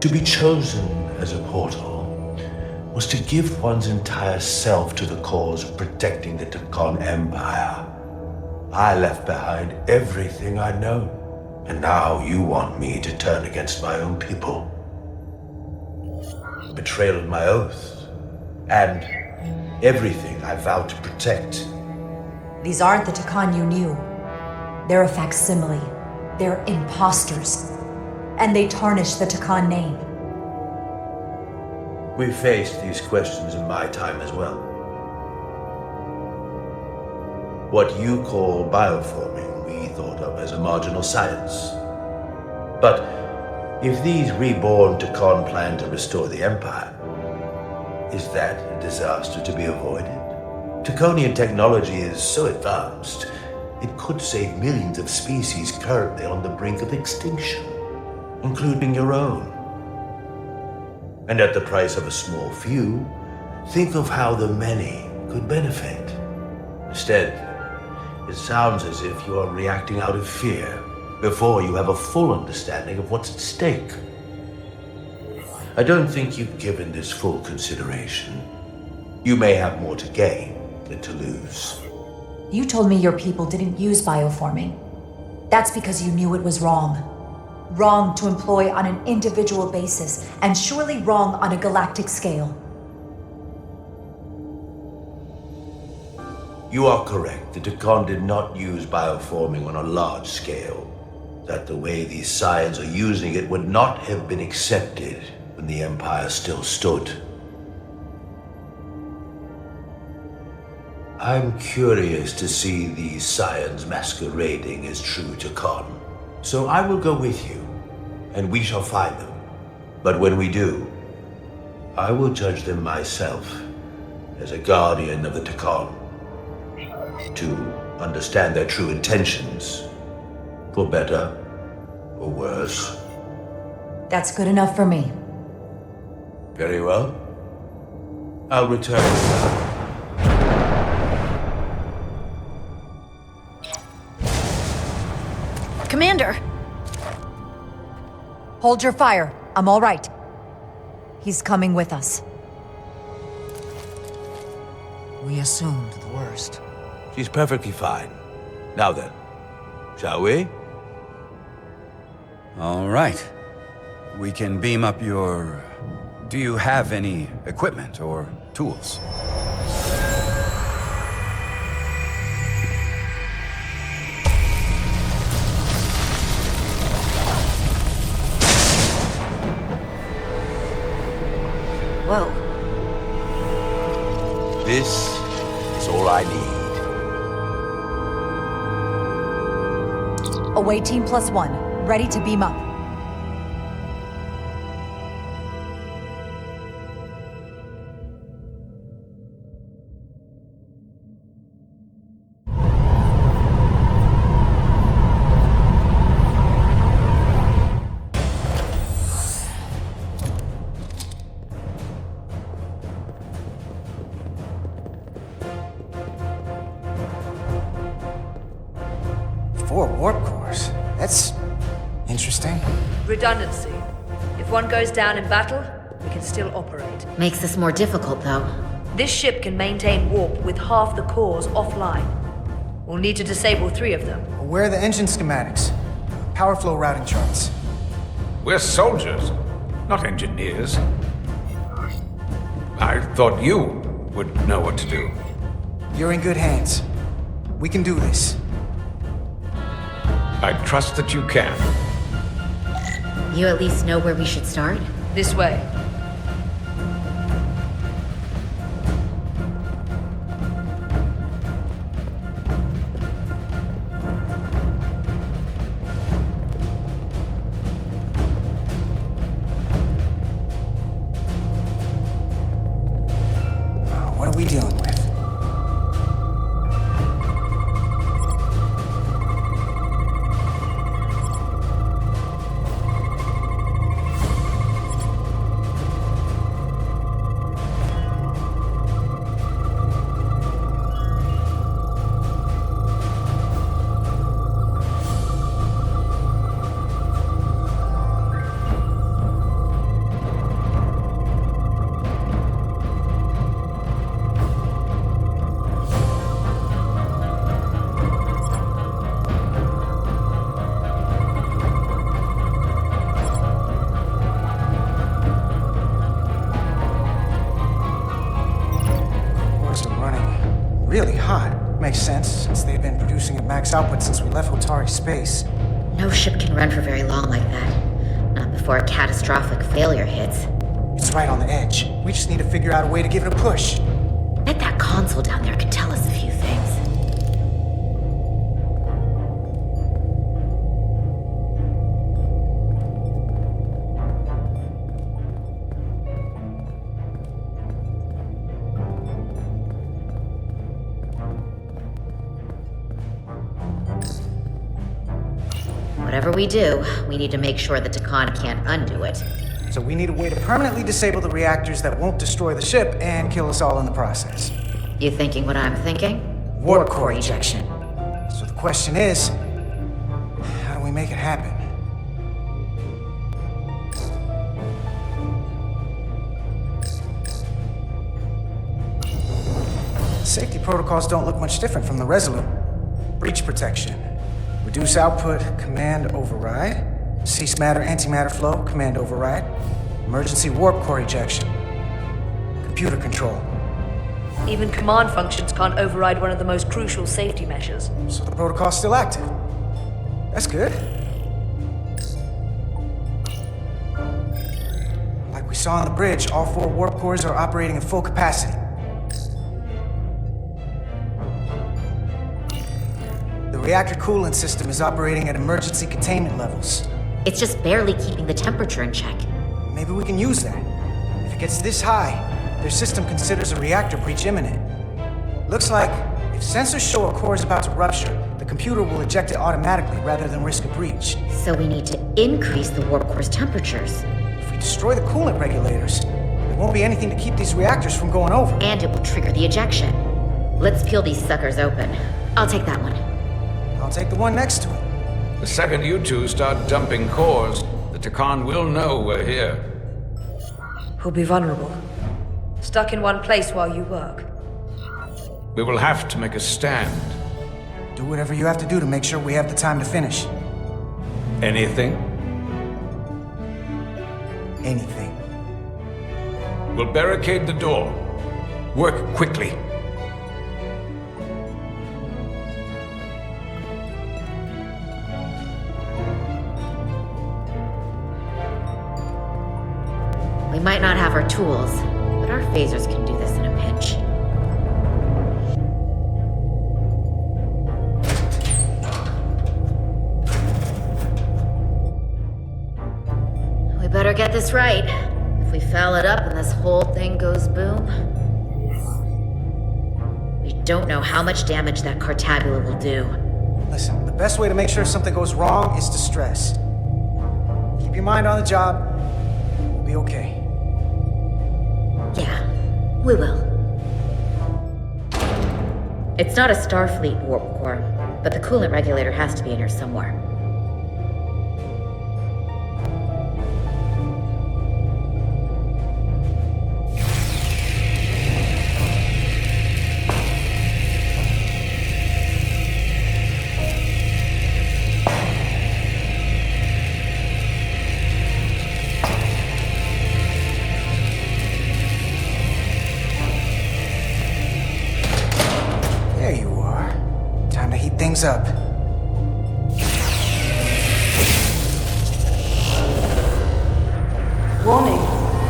To be chosen as a portal was to give one's entire self to the cause of protecting the Takon Empire. I left behind everything I'd known, and now you want me to turn against my own people. Betrayal of my oath, and everything I vowed to protect. These aren't the Takon you knew. They're a facsimile. They're imposters. And they tarnish the Takon name. We faced these questions in my time as well. What you call bioforming, we thought of as a marginal science. But if these reborn Takon plan to restore the Empire, is that a disaster to be avoided? Takonian technology is so advanced, it could save millions of species currently on the brink of extinction, including your own. And at the price of a small few, think of how the many could benefit. Instead, it sounds as if you are reacting out of fear before you have a full understanding of what's at stake. I don't think you've given this full consideration. You may have more to gain than to lose. You told me your people didn't use bioforming. That's because you knew it was wrong. Wrong to employ on an individual basis, and surely wrong on a galactic scale. You are correct. The Takon did not use bioforming on a large scale. That the way these scions are using it would not have been accepted when the Empire still stood. I'm curious to see these scions masquerading as true Takon. So I will go with you, and we shall find them. But when we do, I will judge them myself as a guardian of the Takon, to understand their true intentions, for better or worse. That's good enough for me. Very well. I'll return. Commander! Hold your fire. I'm all right. He's coming with us. We assumed the worst. She's perfectly fine. Now then, shall we? All right. We can beam up your... Do you have any equipment or tools? Whoa. This is all I need. Away team +1, ready to beam up. Four warp cores. That's interesting. Redundancy. If one goes down in battle, we can still operate. Makes this more difficult, though. This ship can maintain warp with half the cores offline. We'll need to disable 3 of them. Where are the engine schematics? Power flow routing charts. We're soldiers, not engineers. I thought you would know what to do. You're in good hands. We can do this. I trust that you can. You at least know where we should start? This way. What are we dealing with? really hot. Makes sense, since they've been producing at max output since we left Hotari space. No ship can run for very long like that. Not before a catastrophic failure hits. It's right on the edge. We just need to figure out a way to give it a push. Bet that console down there could tell us a few things. Whatever we do, we need to make sure that Takan can't undo it. So we need a way to permanently disable the reactors that won't destroy the ship and kill us all in the process. You thinking what I'm thinking? Warp core ejection. So the question is, how do we make it happen? Safety protocols don't look much different from the Resolute. Breach protection. Reduce output, command override. Cease matter, antimatter flow, command override. Emergency warp core ejection. Computer control. Even command functions can't override one of the most crucial safety measures. So the protocol's still active. That's good. Like we saw on the bridge, all 4 warp cores are operating at full capacity. The reactor coolant system is operating at emergency containment levels. It's just barely keeping the temperature in check. Maybe we can use that. If it gets this high, their system considers a reactor breach imminent. Looks like if sensors show a core is about to rupture, the computer will eject it automatically rather than risk a breach. So we need to increase the warp core's temperatures. If we destroy the coolant regulators, there won't be anything to keep these reactors from going over. And it will trigger the ejection. Let's peel these suckers open. I'll take that one. I'll take the one next to it. The second you two start dumping cores, the Takan will know we're here. We'll be vulnerable. Stuck in one place while you work. We will have to make a stand. Do whatever you have to do to make sure we have the time to finish. Anything? Anything. We'll barricade the door. Work quickly. We might not have our tools, but our phasers can do this in a pinch. We better get this right. If we foul it up and this whole thing goes boom, we don't know how much damage that Cartabula will do. Listen, the best way to make sure something goes wrong is to stress. Keep your mind on the job. We'll be okay. Yeah, we will. It's not a Starfleet warp core, but the coolant regulator has to be in here somewhere. There you are. Time to heat things up. Warning.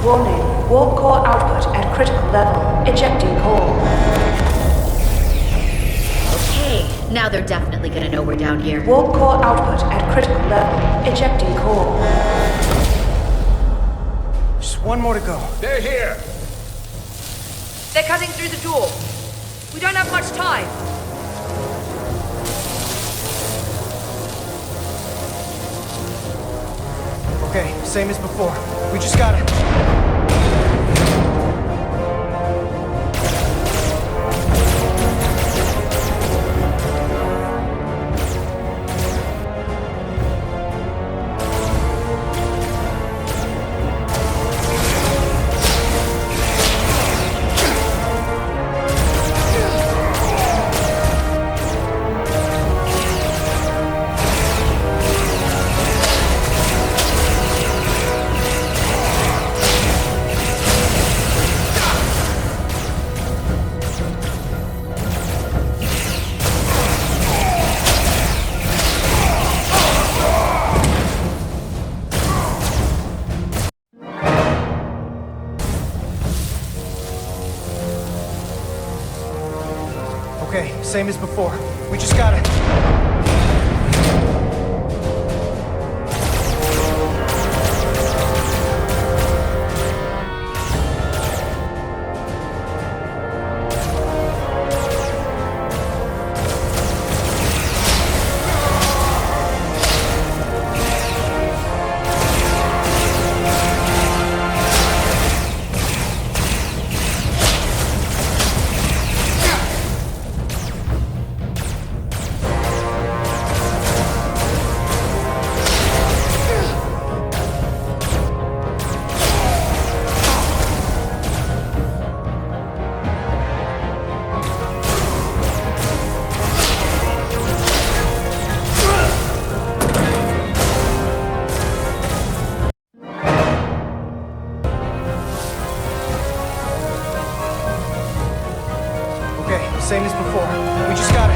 Warning. Warp core output at critical level. Ejecting core. Okay, now they're definitely gonna know we're down here. Warp core output at critical level. Ejecting core. Just one more to go. They're here! They're cutting through the door. We don't have much time. Okay, same as before. We just gotta... Okay, same as before. We just gotta... Okay, same as before. We just gotta...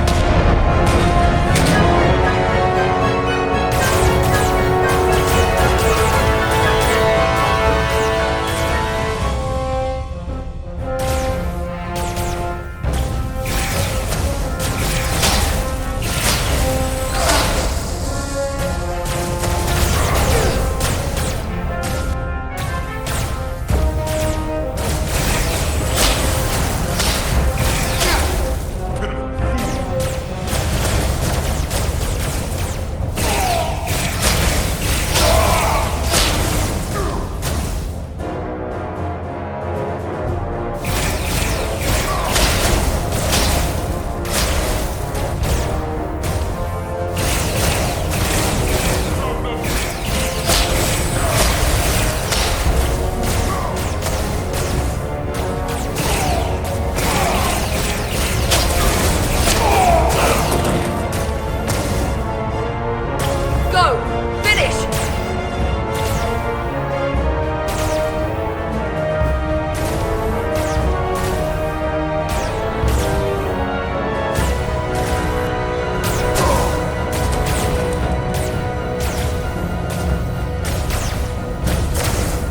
Go! Finish!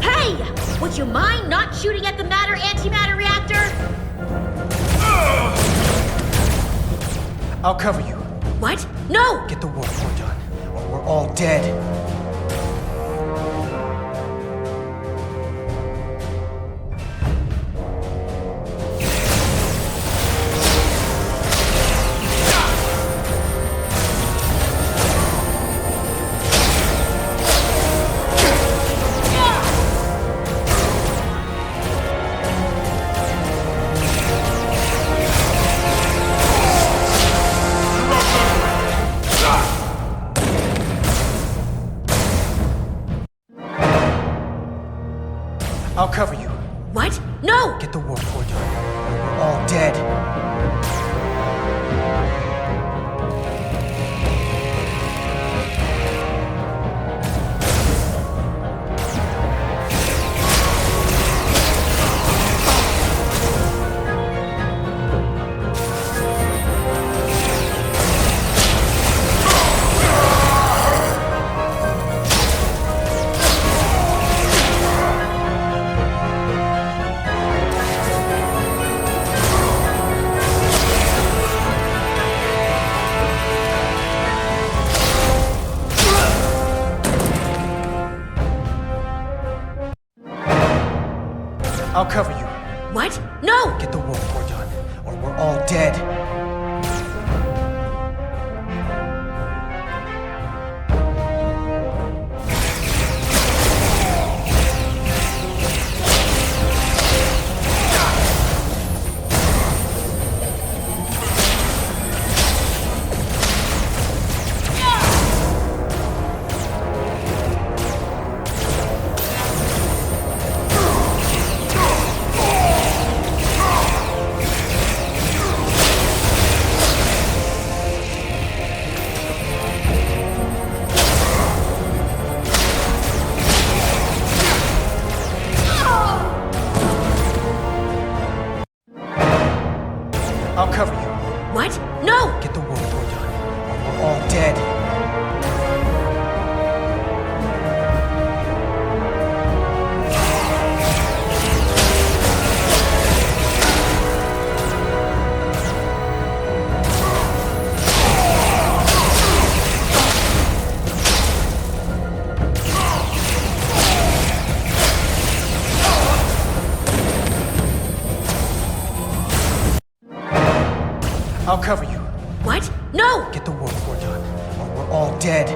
Hey! Would you mind not shooting at the matter-antimatter reactor? I'll cover you. What? No! Get the warp core done, or we're all dead. I'll cover you. What? No! Get the warp core done, or we're all dead. I'll cover you. What? No! Get the warp core done, or we're all dead. I'll cover you. What? No! Get the warp core done, or we're all dead. I'll cover you. What? No! Get the warp core done, or we're all dead.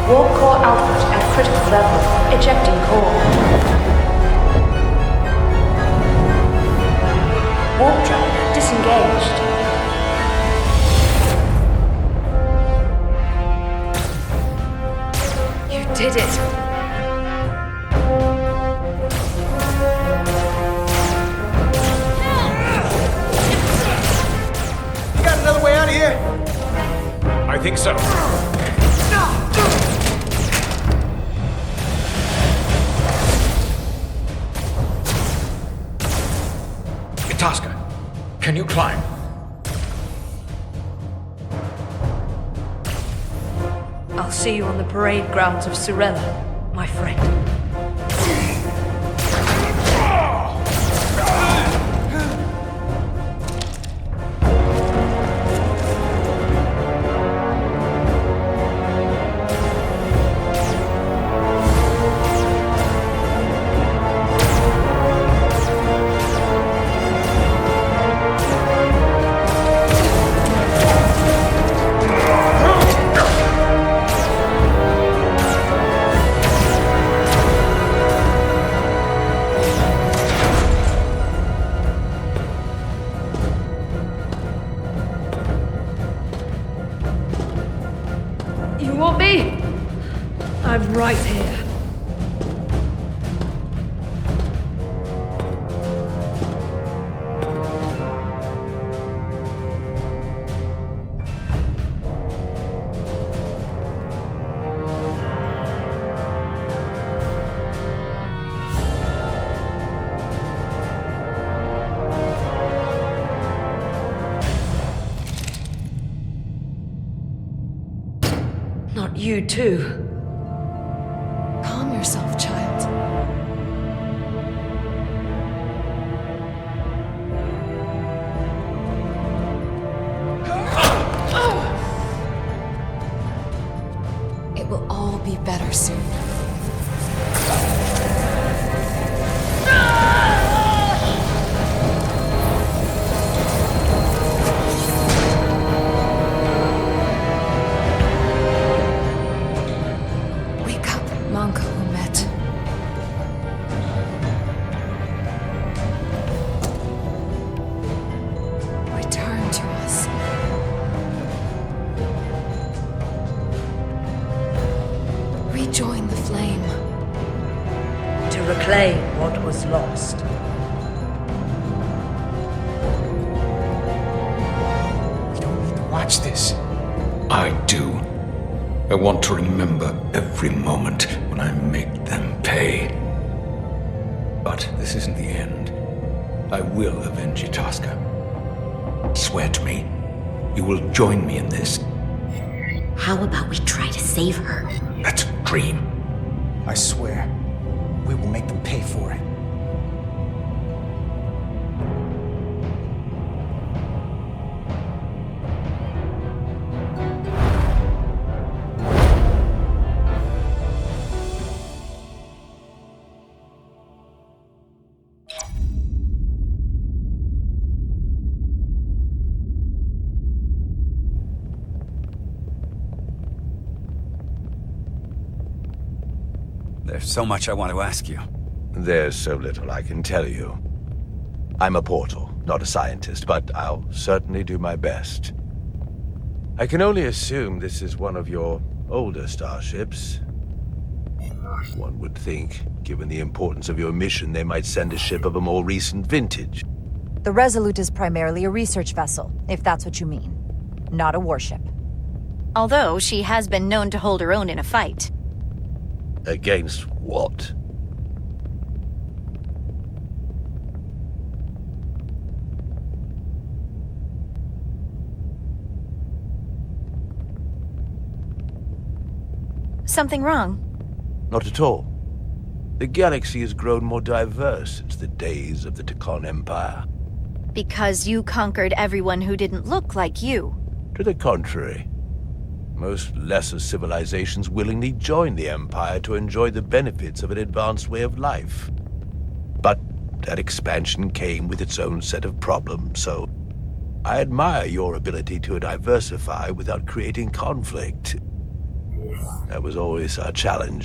Warp core output at critical level. Ejecting core. Warp drive disengaged. You did it! You got another way out of here? I think so. Itasca, can you climb? I'll see you on the parade grounds of Surela, my friend. You want me? I'm right here. Not you too. Calm yourself, child. It will all be better soon. Wake up, Monka Umet. Return to us. Rejoin the flame. To reclaim what was lost. We don't need to watch this. I do. I want to remember every moment when I make them pay. But this isn't the end. I will avenge Itasca. Swear to me, you will join me in this. How about we try to save her? That's a dream. I swear, we will make them pay for it. There's so much I want to ask you. There's so little I can tell you. I'm a portal, not a scientist, but I'll certainly do my best. I can only assume this is one of your older starships. One would think, given the importance of your mission, they might send a ship of a more recent vintage. The Resolute is primarily a research vessel, if that's what you mean. Not a warship. Although she has been known to hold her own in a fight. Against what? Something wrong? Not at all. The galaxy has grown more diverse since the days of the Tekon Empire. Because you conquered everyone who didn't look like you. To the contrary. Most lesser civilizations willingly joined the Empire to enjoy the benefits of an advanced way of life. But that expansion came with its own set of problems, so I admire your ability to diversify without creating conflict. That was always our challenge.